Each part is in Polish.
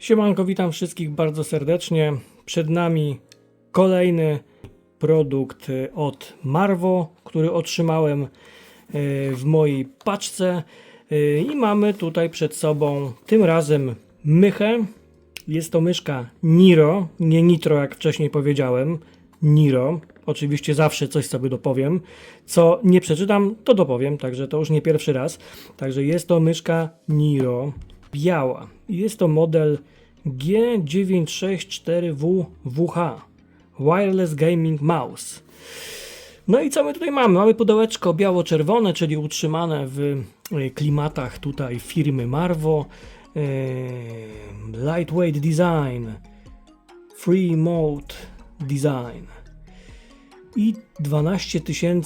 Siemanko, witam wszystkich bardzo serdecznie. Przed nami kolejny produkt od Marvo, który otrzymałem w mojej paczce. I mamy tutaj przed sobą tym razem mychę. Jest to myszka Niro, nie Nitro jak wcześniej powiedziałem. Niro. Oczywiście zawsze coś sobie dopowiem. Co nie przeczytam, to dopowiem, także to już nie pierwszy raz. Także jest to myszka Niro. Biała. Jest to model G964WH Wireless Gaming Mouse. No i co my tutaj mamy? Mamy pudełeczko biało-czerwone, czyli utrzymane w klimatach tutaj firmy Marvo. Lightweight design, free mode design i 12 000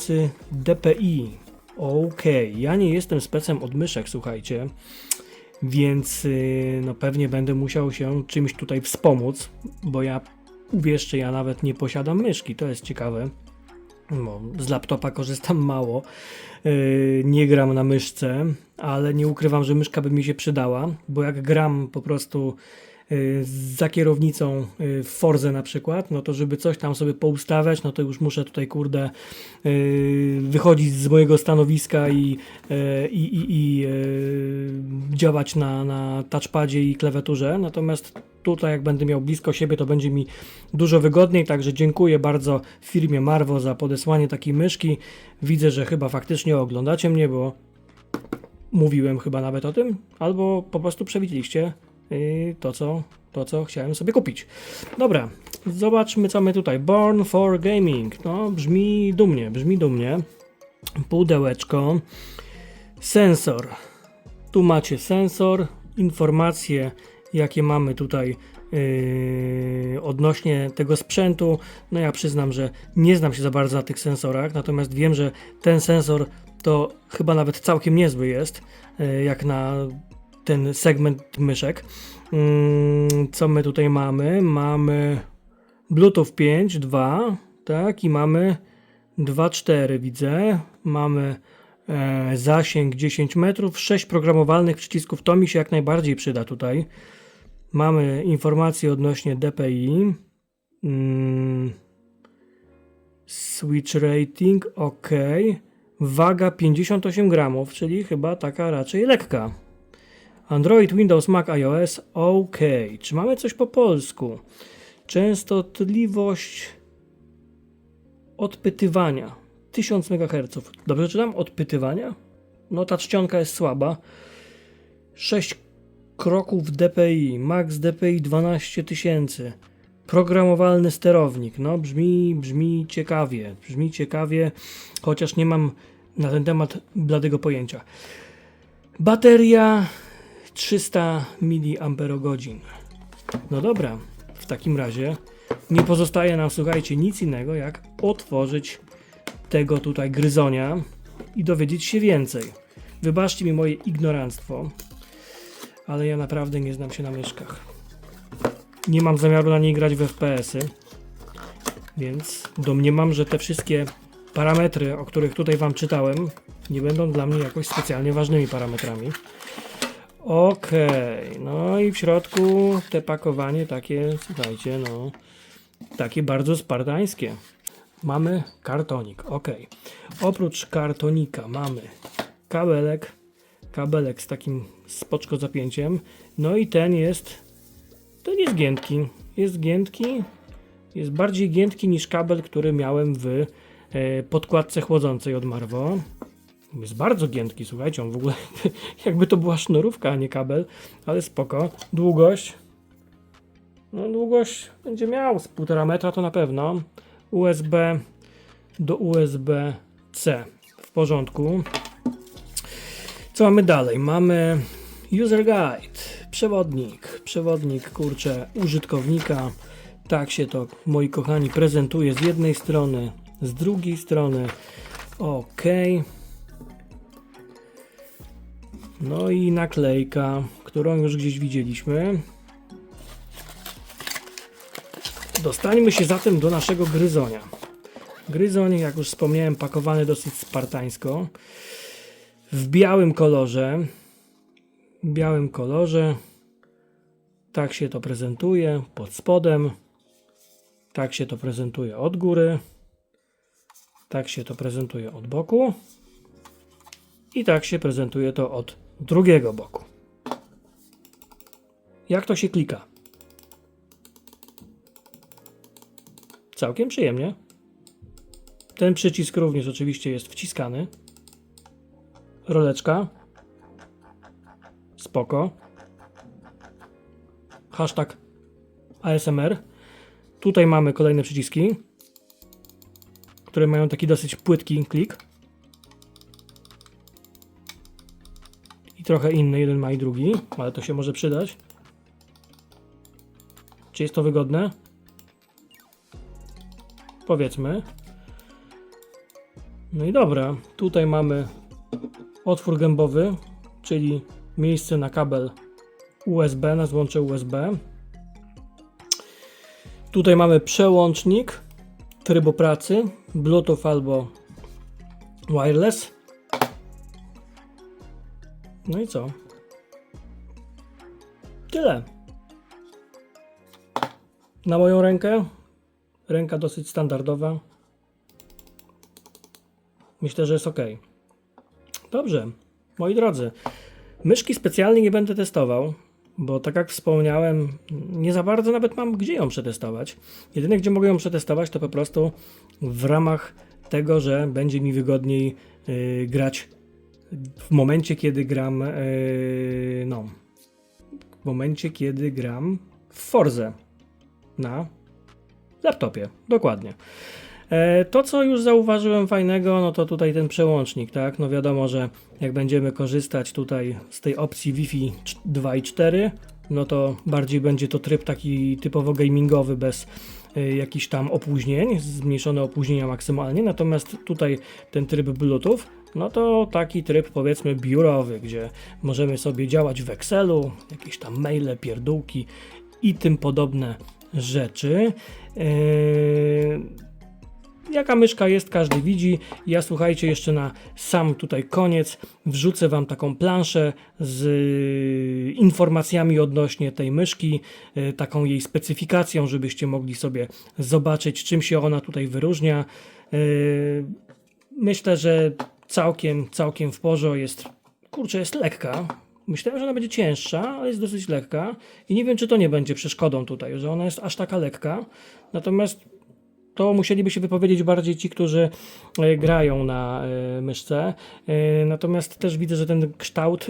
dpi. Ok, ja nie jestem specem od myszek, słuchajcie. Więc no pewnie będę musiał się czymś tutaj wspomóc, bo uwierzcie, ja nawet nie posiadam myszki, to jest ciekawe. No, z laptopa korzystam mało, nie gram na myszce, ale nie ukrywam, że myszka by mi się przydała, bo jak gram po prostu za kierownicą w Forze na przykład, no to żeby coś tam sobie poustawiać, no to już muszę tutaj kurde wychodzić z mojego stanowiska i działać na touchpadzie i klawiaturze, natomiast tutaj jak będę miał blisko siebie, to będzie mi dużo wygodniej, także dziękuję bardzo firmie Marvo za podesłanie takiej myszki. Widzę, że chyba faktycznie oglądacie mnie, bo mówiłem chyba nawet o tym, albo po prostu przewidzieliście to, co chciałem sobie kupić. Dobra, zobaczmy, co my tutaj. Born for Gaming. No, brzmi dumnie, brzmi dumnie. Pudełeczko. Sensor. Tu macie sensor, informacje, jakie mamy tutaj odnośnie tego sprzętu. No ja przyznam, że nie znam się za bardzo na tych sensorach, natomiast wiem, że ten sensor to chyba nawet całkiem niezły jest, jak na ten segment myszek. Co my tutaj mamy? Mamy Bluetooth 5.2, tak, i mamy 2.4, widzę. Mamy zasięg 10 metrów, 6 programowalnych przycisków, to mi się jak najbardziej przyda tutaj. Mamy informacje odnośnie DPI. Switch rating, ok. Waga 58 gramów, czyli chyba taka raczej lekka. Android, Windows, Mac, iOS, ok. Czy mamy coś po polsku? Częstotliwość odpytywania 1000 MHz. Dobrze czytam? Odpytywania? No ta czcionka jest słaba. 6 kroków dpi, max dpi 12 000. Programowalny sterownik. No brzmi ciekawie, chociaż nie mam na ten temat bladego pojęcia. Bateria 300 mAh. No dobra, w takim razie nie pozostaje nam, słuchajcie, nic innego jak otworzyć tego tutaj gryzonia i dowiedzieć się więcej. Wybaczcie mi moje ignoranstwo, ale ja naprawdę nie znam się na myszkach. Nie mam zamiaru na niej grać w FPS-y, więc domniemam, że te wszystkie parametry, o których tutaj wam czytałem, nie będą dla mnie jakoś specjalnie ważnymi parametrami. Ok, no i w środku te pakowanie takie, słuchajcie, no takie bardzo spartańskie. Mamy kartonik, ok. Oprócz kartonika mamy kabelek z takim spoczko zapięciem. No i ten jest giętki. Jest bardziej giętki niż kabel, który miałem w podkładce chłodzącej od Marvo. Jest bardzo giętki, słuchajcie, on w ogóle jakby to była sznurówka, a nie kabel, ale spoko. Długość będzie miał z 1,5 metra, to na pewno. USB do USB-C w porządku. Co mamy dalej? Mamy user guide, przewodnik, kurczę, użytkownika. Tak się to, moi kochani, prezentuje z jednej strony, z drugiej strony. Ok. No i naklejka, którą już gdzieś widzieliśmy. Dostańmy się zatem do naszego gryzonia. Gryzoń, jak już wspomniałem, pakowany dosyć spartańsko. W białym kolorze. Tak się to prezentuje pod spodem. Tak się to prezentuje od góry. Tak się to prezentuje od boku. I tak się prezentuje to od drugiego boku. Jak to się klika? Całkiem przyjemnie. Ten przycisk również oczywiście jest wciskany. Roleczka. Spoko. Hashtag ASMR. Tutaj mamy kolejne przyciski, które mają taki dosyć płytki klik. I trochę inny, jeden ma i drugi, ale to się może przydać. Czy jest to wygodne? Powiedzmy. No i dobra, tutaj mamy otwór gębowy, czyli miejsce na kabel USB, na złącze USB. Tutaj mamy przełącznik trybu pracy, Bluetooth albo wireless. No i co? Tyle. Na moją rękę. Ręka dosyć standardowa. Myślę, że jest ok. Dobrze, moi drodzy. Myszki specjalnie nie będę testował, bo tak jak wspomniałem, nie za bardzo nawet mam gdzie ją przetestować. Jedyne gdzie mogę ją przetestować to po prostu w ramach tego, że będzie mi wygodniej grać w momencie kiedy gram w momencie kiedy gram w Forzę na laptopie, dokładnie. To co już zauważyłem fajnego, no to tutaj ten przełącznik, tak? No wiadomo, że jak będziemy korzystać tutaj z tej opcji Wi-Fi 2.4, no to bardziej będzie to tryb taki typowo gamingowy, bez jakichś tam opóźnień, zmniejszone opóźnienia maksymalnie, natomiast tutaj ten tryb Bluetooth, no to taki tryb powiedzmy biurowy, gdzie możemy sobie działać w Excelu, jakieś tam maile, pierdółki i tym podobne rzeczy. Jaka myszka jest, każdy widzi. Ja słuchajcie, jeszcze na sam tutaj koniec wrzucę Wam taką planszę z informacjami odnośnie tej myszki, taką jej specyfikacją, żebyście mogli sobie zobaczyć, czym się ona tutaj wyróżnia. Myślę, że całkiem w porządku jest, kurczę, jest lekka. Myślałem, że ona będzie cięższa, ale jest dosyć lekka i nie wiem, czy to nie będzie przeszkodą tutaj, że ona jest aż taka lekka. Natomiast to musieliby się wypowiedzieć bardziej ci, którzy grają na myszce. Natomiast też widzę, że ten kształt,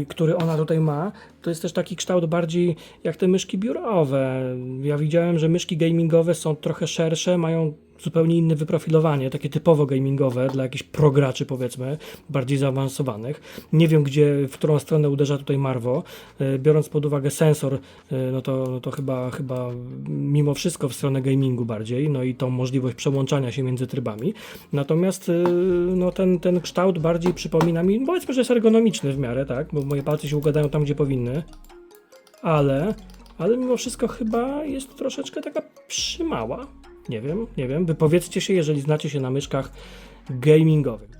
który ona tutaj ma, to jest też taki kształt bardziej jak te myszki biurowe. Ja widziałem, że myszki gamingowe są trochę szersze, mają zupełnie inne wyprofilowanie, takie typowo gamingowe dla jakichś prograczy powiedzmy, bardziej zaawansowanych. Nie wiem w którą stronę uderza tutaj Marvo, biorąc pod uwagę sensor, no to chyba mimo wszystko w stronę gamingu bardziej, no i tą możliwość przełączania się między trybami. Natomiast no ten kształt bardziej przypomina mi, powiedzmy, że jest ergonomiczny w miarę, tak, bo moje palce się układają tam, gdzie powinny, ale mimo wszystko chyba jest troszeczkę taka przymała. Nie wiem. Wypowiedzcie się, jeżeli znacie się na myszkach gamingowych.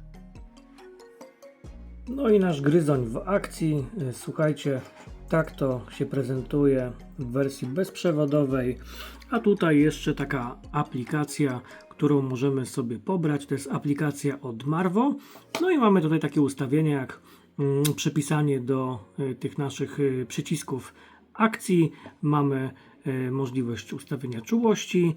No i nasz gryzoń w akcji. Słuchajcie, tak to się prezentuje w wersji bezprzewodowej. A tutaj jeszcze taka aplikacja, którą możemy sobie pobrać. To jest aplikacja od Marvo. No i mamy tutaj takie ustawienie jak przypisanie do tych naszych przycisków akcji. Mamy możliwość ustawienia czułości.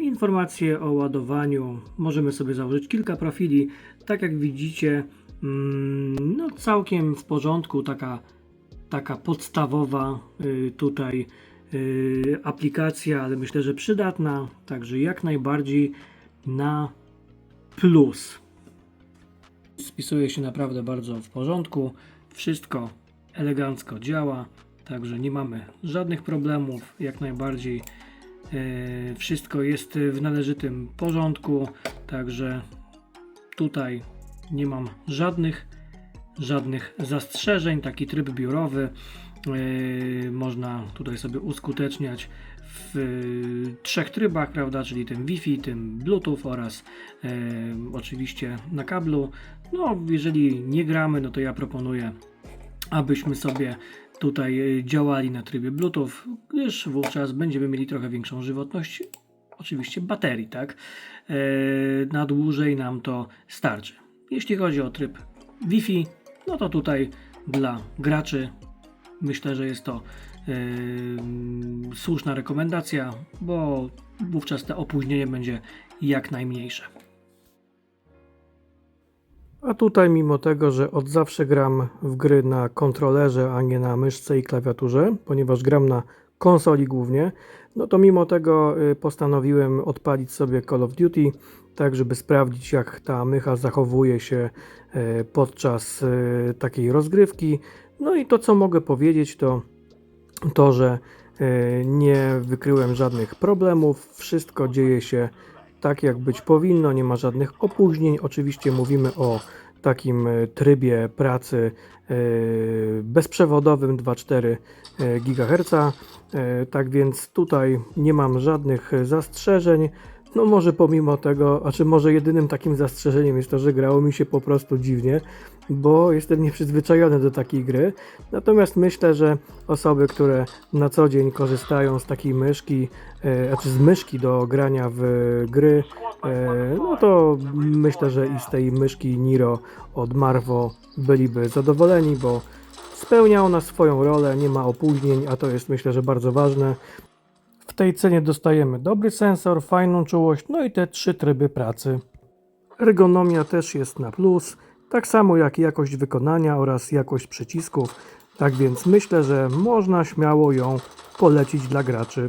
Informacje o ładowaniu, możemy sobie założyć kilka profili, tak jak widzicie, no całkiem w porządku, taka podstawowa tutaj aplikacja, ale myślę, że przydatna, także jak najbardziej na plus. Spisuje się naprawdę bardzo w porządku, wszystko elegancko działa, także nie mamy żadnych problemów, jak najbardziej. Wszystko jest w należytym porządku, także tutaj nie mam żadnych zastrzeżeń. Taki tryb biurowy można tutaj sobie uskuteczniać w 3 trybach, prawda, czyli tym Wi-Fi, tym Bluetooth oraz oczywiście na kablu. No jeżeli nie gramy, no to ja proponuję, abyśmy sobie tutaj działali na trybie Bluetooth, gdyż wówczas będziemy mieli trochę większą żywotność, oczywiście baterii, tak? Na dłużej nam to starczy. Jeśli chodzi o tryb Wi-Fi, no to tutaj dla graczy myślę, że jest to słuszna rekomendacja, bo wówczas to opóźnienie będzie jak najmniejsze. A tutaj mimo tego, że od zawsze gram w gry na kontrolerze, a nie na myszce i klawiaturze, ponieważ gram na konsoli głównie, no to mimo tego postanowiłem odpalić sobie Call of Duty, tak żeby sprawdzić, jak ta mycha zachowuje się podczas takiej rozgrywki. No i to, co mogę powiedzieć, to, że nie wykryłem żadnych problemów, wszystko dzieje się tak, jak być powinno, nie ma żadnych opóźnień. Oczywiście mówimy o takim trybie pracy bezprzewodowym 2,4 GHz, tak więc tutaj nie mam żadnych zastrzeżeń. No może pomimo tego, może jedynym takim zastrzeżeniem jest to, że grało mi się po prostu dziwnie, bo jestem nieprzyzwyczajony do takiej gry. Natomiast myślę, że osoby, które na co dzień korzystają z takiej myszki, z myszki do grania w gry, no to myślę, że i z tej myszki Niro od Marvo byliby zadowoleni, bo spełnia ona swoją rolę, nie ma opóźnień, a to jest myślę, że bardzo ważne. W tej cenie dostajemy dobry sensor, fajną czułość, no i te 3 tryby pracy. Ergonomia też jest na plus, tak samo jak jakość wykonania oraz jakość przycisków, tak więc myślę, że można śmiało ją polecić dla graczy.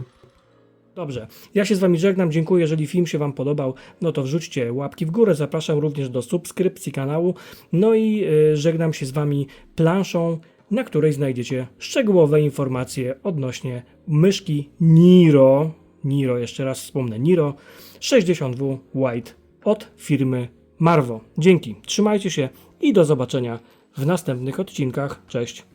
Dobrze, ja się z Wami żegnam, dziękuję, jeżeli film się Wam podobał, no to wrzućcie łapki w górę, zapraszam również do subskrypcji kanału, no i żegnam się z Wami planszą, na której znajdziecie szczegółowe informacje odnośnie myszki Niro, jeszcze raz wspomnę, Niro 60W White od firmy Marvo. Dzięki, trzymajcie się i do zobaczenia w następnych odcinkach. Cześć!